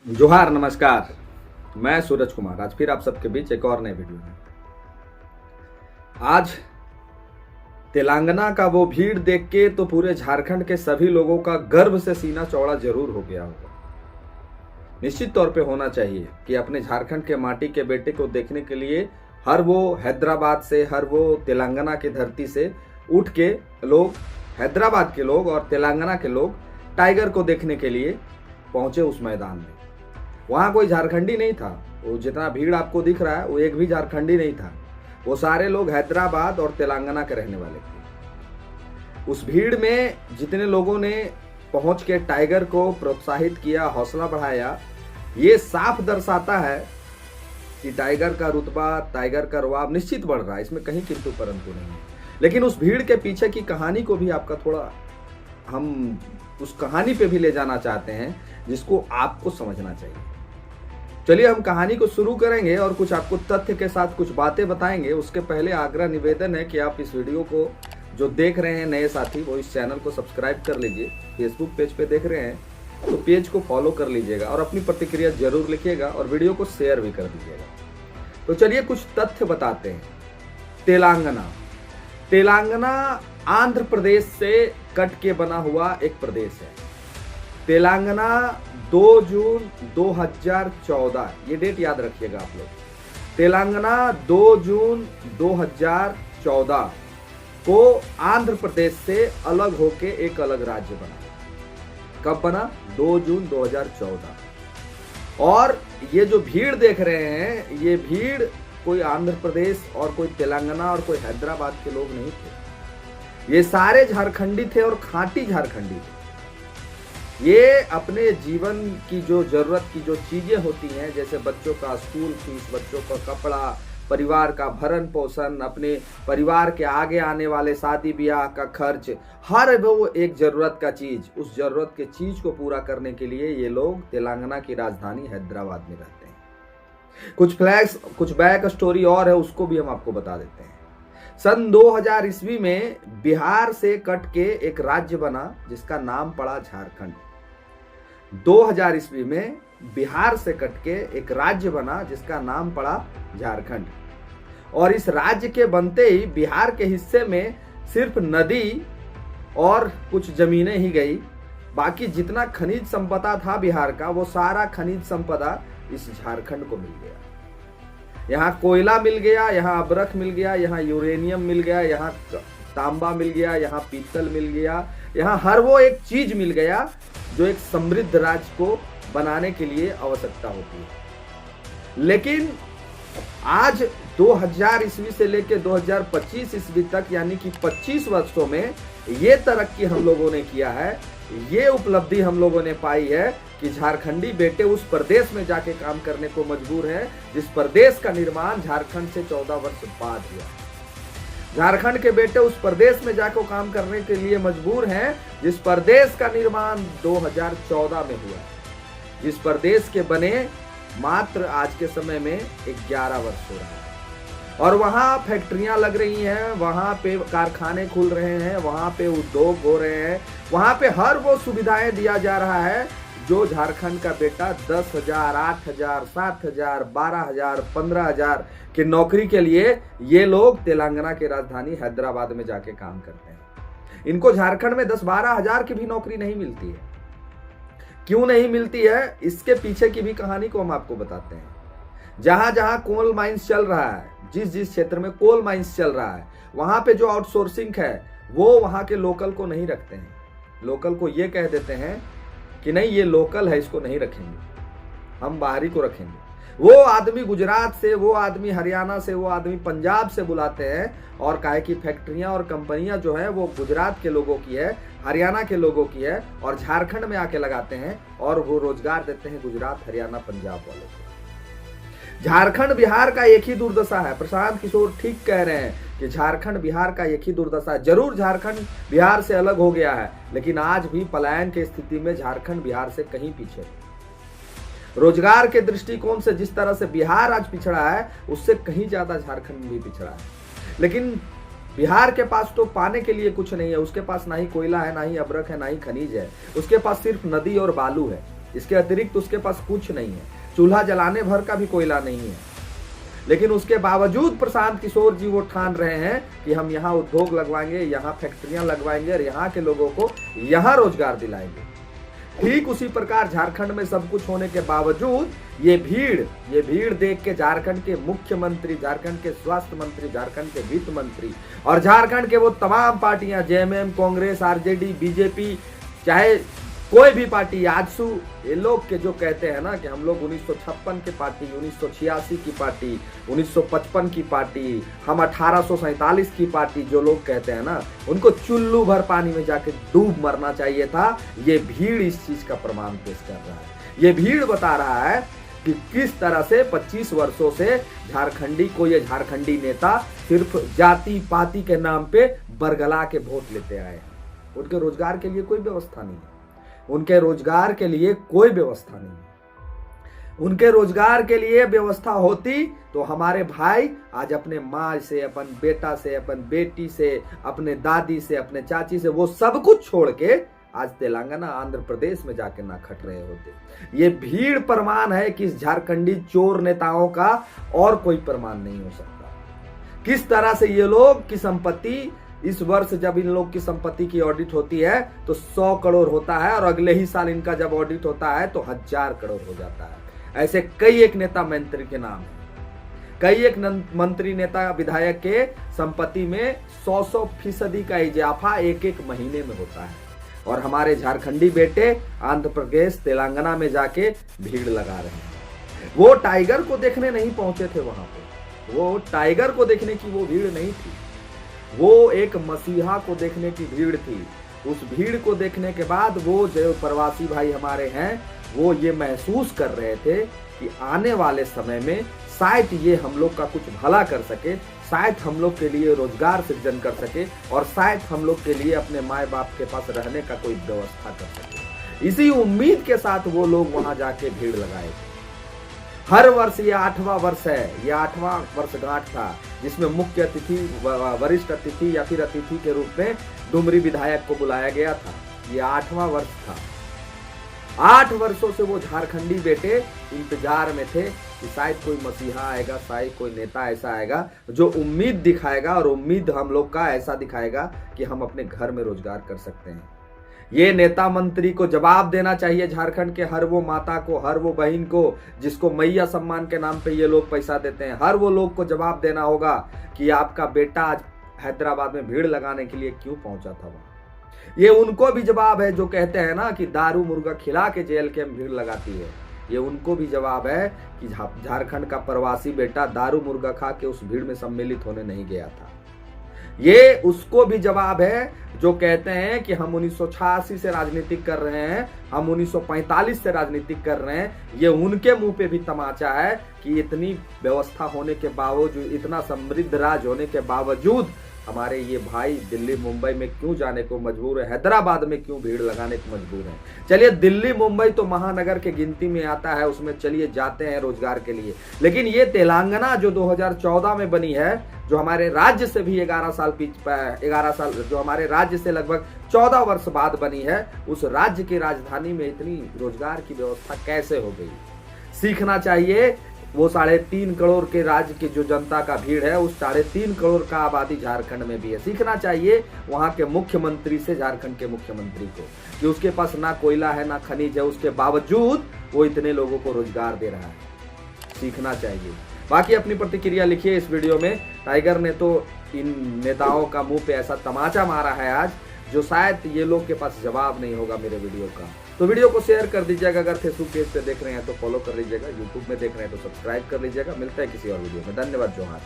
जोहार नमस्कार। मैं सूरज कुमार आज फिर आप सबके बीच एक और नए वीडियो में। आज तेलंगाना का वो भीड़ देख के तो पूरे झारखंड के सभी लोगों का गर्व से सीना चौड़ा जरूर हो गया होगा। निश्चित तौर पे होना चाहिए कि अपने झारखंड के माटी के बेटे को देखने के लिए हर वो हैदराबाद से, हर वो तेलंगाना की धरती से उठ के लोग, हैदराबाद के लोग और तेलंगाना के लोग टाइगर को देखने के लिए पहुंचे उस मैदान में। वहाँ कोई झारखंडी नहीं था। वो जितना भीड़ आपको दिख रहा है वो एक भी झारखंडी नहीं था। वो सारे लोग हैदराबाद और तेलंगाना के रहने वाले थे। उस भीड़ में जितने लोगों ने पहुंच के टाइगर को प्रोत्साहित किया, हौसला बढ़ाया, ये साफ दर्शाता है कि टाइगर का रुतबा, टाइगर का रवाब निश्चित बढ़ रहा है। इसमें कहीं किंतु परंतु नहीं है। लेकिन उस भीड़ के पीछे की कहानी को भी आपका थोड़ा हम उस कहानी पे भी ले जाना चाहते हैं जिसको आपको समझना चाहिए। चलिए हम कहानी को शुरू करेंगे और कुछ आपको तथ्य के साथ कुछ बातें बताएंगे। उसके पहले आग्रह निवेदन है कि आप इस वीडियो को जो देख रहे हैं नए साथी, वो इस चैनल को सब्सक्राइब कर लीजिए। फेसबुक पेज पे देख रहे हैं तो पेज को फॉलो कर लीजिएगा और अपनी प्रतिक्रिया जरूर लिखिएगा और वीडियो को शेयर भी कर दीजिएगा। तो चलिए कुछ तथ्य बताते हैं। तेलंगाना आंध्र प्रदेश से कट के बना हुआ एक प्रदेश है। तेलंगाना 2 जून 2014, ये डेट याद रखिएगा आप लोग। तेलंगाना 2 जून 2014 को आंध्र प्रदेश से अलग होके एक अलग राज्य बना। कब बना? 2 जून 2014। और ये जो भीड़ देख रहे हैं, ये भीड़ कोई आंध्र प्रदेश और कोई तेलंगाना और कोई हैदराबाद के लोग नहीं थे। ये सारे झारखंडी थे और खांटी झारखंडी थे। ये अपने जीवन की जो जरूरत की जो चीजें होती हैं, जैसे बच्चों का स्कूल फीस, बच्चों का कपड़ा, परिवार का भरण पोषण, अपने परिवार के आगे आने वाले शादी ब्याह का खर्च, हर वो एक जरूरत का चीज, उस जरूरत के चीज को पूरा करने के लिए ये लोग तेलंगाना की राजधानी हैदराबाद में रहते हैं। कुछ बैक स्टोरी और है, उसको भी हम आपको बता देते हैं। सन 2000 ईस्वी में बिहार से कट के एक राज्य बना जिसका नाम पड़ा झारखंड। 2000 ईस्वी में बिहार से कट के एक राज्य बना जिसका नाम पड़ा झारखंड। और इस राज्य के बनते ही बिहार के हिस्से में सिर्फ नदी और कुछ जमीनें ही गई। बाकी जितना खनिज संपदा था बिहार का, वो सारा खनिज संपदा इस झारखंड को मिल गया। यहाँ कोयला मिल गया, यहाँ अबरख मिल गया, यहाँ यूरेनियम मिल गया, यहाँ तांबा मिल गया, यहाँ पीतल मिल गया, यहाँ हर वो एक चीज मिल गया जो एक समृद्ध राज्य को बनाने के लिए आवश्यकता होती है। लेकिन आज 2000 ईस्वी से लेकर 2025 ईस्वी तक, यानी कि 25 वर्षों में ये तरक्की हम लोगों ने किया है, ये उपलब्धि हम लोगों ने पाई है कि झारखंडी बेटे उस प्रदेश में जाके काम करने को मजबूर है जिस प्रदेश का निर्माण झारखंड से 14 वर्ष बाद हुआ। झारखंड के बेटे उस प्रदेश में जाकर काम करने के लिए मजबूर हैं जिस प्रदेश का निर्माण 2014 में हुआ, जिस प्रदेश के बने मात्र आज के समय में 11 वर्ष हो रहा है। और वहां फैक्ट्रियां लग रही हैं, वहां पे कारखाने खुल रहे हैं, वहां पे उद्योग हो रहे हैं, वहां पे हर वो सुविधाएं दिया जा रहा है जो झारखंड का बेटा 10,000, 8,000, 7,000, 12,000, 15,000 की नौकरी के लिए ये लोग तेलंगाना की राजधानी हैदराबाद में जाके काम करते हैं। इनको झारखंड में 10-12 हजार की भी नौकरी नहीं मिलती है। क्यों नहीं मिलती है, इसके पीछे की भी कहानी को हम आपको बताते हैं। जहां जहां कोल माइंस चल रहा है, जिस क्षेत्र में कोल माइंस चल रहा है, वहां पे जो आउटसोर्सिंग है वो वहां के लोकल को नहीं रखते हैं। लोकल को ये कह देते हैं कि नहीं, ये लोकल है, इसको नहीं रखेंगे, हम बाहरी को रखेंगे। वो आदमी गुजरात से, वो आदमी हरियाणा से, वो आदमी पंजाब से बुलाते हैं और काहे की फैक्ट्रियां और कंपनियां जो है वो गुजरात के लोगों की है, हरियाणा के लोगों की है, और झारखंड में आके लगाते हैं और वो रोजगार देते हैं गुजरात, हरियाणा, पंजाब वालों को। झारखंड बिहार का एक ही दुर्दशा है। प्रशांत किशोर ठीक कह रहे हैं कि झारखंड बिहार का एक ही दुर्दशा है। जरूर झारखंड बिहार से अलग हो गया है, लेकिन आज भी पलायन की स्थिति में झारखंड बिहार से कहीं पीछे। रोजगार के दृष्टिकोण से जिस तरह से बिहार आज पिछड़ा है, उससे कहीं ज्यादा झारखंड भी पिछड़ा है। लेकिन बिहार के पास तो पाने के लिए कुछ नहीं है। उसके पास ना ही कोयला है, ना ही अबरख है, ना ही खनिज है। उसके पास सिर्फ नदी और बालू है। इसके अतिरिक्त उसके पास कुछ नहीं है, चूल्हा जलाने भर का भी कोयला नहीं है। लेकिन उसके बावजूद प्रशांत किशोर जी वो ठान रहे हैं कि हम यहाँ उद्योग लगवाएंगे, यहाँ फैक्ट्रियां लगवाएंगे और यहाँ के लोगों को यहाँ रोजगार दिलाएंगे। ठीक उसी प्रकार झारखंड में सब कुछ होने के बावजूद ये भीड़ देख के झारखंड के मुख्यमंत्री, झारखंड के स्वास्थ्य मंत्री, झारखंड के वित्त मंत्री और झारखंड के वो तमाम पार्टियां, जेएमएम, कांग्रेस, आरजेडी, बीजेपी, चाहे कोई भी पार्टी, आजसू, ये लोग के जो कहते हैं ना कि हम लोग 1956 की पार्टी, 1986 की पार्टी, 1955 की पार्टी, हम 1847 की पार्टी, जो लोग कहते हैं ना, उनको चुल्लू भर पानी में जाके डूब मरना चाहिए था। ये भीड़ इस चीज का प्रमाण पेश कर रहा है। ये भीड़ बता रहा है कि किस तरह से 25 वर्षों से झारखंडी को ये झारखंडी नेता सिर्फ जाति पाति के नाम पे बरगला के वोट लेते आए हैं। उनके रोजगार के लिए कोई व्यवस्था नहीं है, उनके रोजगार के लिए कोई व्यवस्था नहीं है। उनके रोजगार के लिए व्यवस्था होती तो हमारे भाई आज अपने माँ से, अपन बेटा से, अपन बेटी से, अपने दादी से, अपने चाची से, वो सब कुछ छोड़ के आज तेलंगाना, आंध्र प्रदेश में जाके ना खट रहे होते। ये भीड़ प्रमाण है कि इस झारखंडी चोर नेताओं का और कोई प्रमाण नहीं हो सकता। किस तरह से ये लोग की संपत्ति, इस वर्ष जब इन लोग की संपत्ति की ऑडिट होती है तो 100 करोड़ होता है और अगले ही साल इनका जब ऑडिट होता है तो 1000 करोड़ हो जाता है। ऐसे कई एक नेता मंत्री के नाम है, कई एक मंत्री नेता विधायक के संपत्ति में 100% का इजाफा एक महीने में होता है। और हमारे झारखंडी बेटे आंध्र प्रदेश, तेलंगाना में जाके भीड़ लगा रहे हैं। वो टाइगर को देखने नहीं पहुंचे थे वहां पे, वो टाइगर को देखने की वो भीड़ नहीं थी, वो एक मसीहा को देखने की भीड़ थी। उस भीड़ को देखने के बाद वो जो प्रवासी भाई हमारे हैं वो ये महसूस कर रहे थे कि आने वाले समय में शायद ये हम लोग का कुछ भला कर सके, शायद हम लोग के लिए रोजगार सृजन कर सके और शायद हम लोग के लिए अपने माए बाप के पास रहने का कोई व्यवस्था कर सके। इसी उम्मीद के साथ वो लोग वहां जाके भीड़ लगाए। हर वर्ष ये 8वां वर्ष है, ये 8वां वर्षगांठ था जिसमें मुख्य अतिथि, वरिष्ठ अतिथि या फिर अतिथि के रूप में डुमरी विधायक को बुलाया गया था। ये 8वां वर्ष था। 8 वर्षों से वो झारखंडी बेटे इंतजार में थे कि शायद कोई मसीहा आएगा, शायद कोई नेता ऐसा आएगा जो उम्मीद दिखाएगा और उम्मीद हम लोग का ऐसा दिखाएगा कि हम अपने घर में रोजगार कर सकते हैं। ये नेता मंत्री को जवाब देना चाहिए झारखंड के हर वो माता को, हर वो बहन को जिसको मैया सम्मान के नाम पे ये लोग पैसा देते हैं। हर वो लोग को जवाब देना होगा कि आपका बेटा आज हैदराबाद में भीड़ लगाने के लिए क्यों पहुंचा था वहां। ये उनको भी जवाब है जो कहते हैं ना कि दारू मुर्गा खिला के जेल के भीड़ लगाती है। ये उनको भी जवाब है कि झारखंड का प्रवासी बेटा दारू मुर्गा खा के उस भीड़ में सम्मिलित होने नहीं गया था। ये उसको भी जवाब है जो कहते हैं कि हम 1986 से राजनीतिक कर रहे हैं, हम 1945 से राजनीतिक कर रहे हैं। ये उनके मुंह पे भी तमाचा है कि इतनी व्यवस्था होने के बावजूद, इतना समृद्ध राज्य होने के बावजूद हमारे ये भाई दिल्ली मुंबई में क्यों जाने को मजबूर है, हैदराबाद में क्यों भीड़ लगाने को मजबूर है। चलिए दिल्ली मुंबई तो महानगर के गिनती में आता है, उसमें चलिए जाते हैं रोजगार के लिए। लेकिन ये तेलंगाना जो 2014 में बनी है, जो हमारे राज्य से भी 11 साल, जो हमारे राज्य से लगभग 14 वर्ष बाद बनी है, उस राज्य की राजधानी में इतनी रोजगार की व्यवस्था कैसे हो गई। सीखना चाहिए। वो 3.5 करोड़ के राज्य की जो जनता का भीड़ है, उस 3.5 करोड़ का आबादी झारखंड में भी है। सीखना चाहिए वहाँ के मुख्यमंत्री से, झारखंड के मुख्यमंत्री को, कि उसके पास ना कोयला है ना खनिज है, उसके बावजूद वो इतने लोगों को रोजगार दे रहा है। सीखना चाहिए। बाकी अपनी प्रतिक्रिया लिखिए इस वीडियो में। टाइगर ने तो इन नेताओं का मुंह पे ऐसा तमाचा मारा है आज, जो शायद ये लोग के पास जवाब नहीं होगा मेरे वीडियो का। तो वीडियो को शेयर कर दीजिएगा। अगर फेसबुक पेज पे देख रहे हैं तो फॉलो कर लीजिएगा, यूट्यूब में देख रहे हैं तो सब्सक्राइब कर लीजिएगा। मिलता है किसी और वीडियो में। धन्यवाद। जोहार।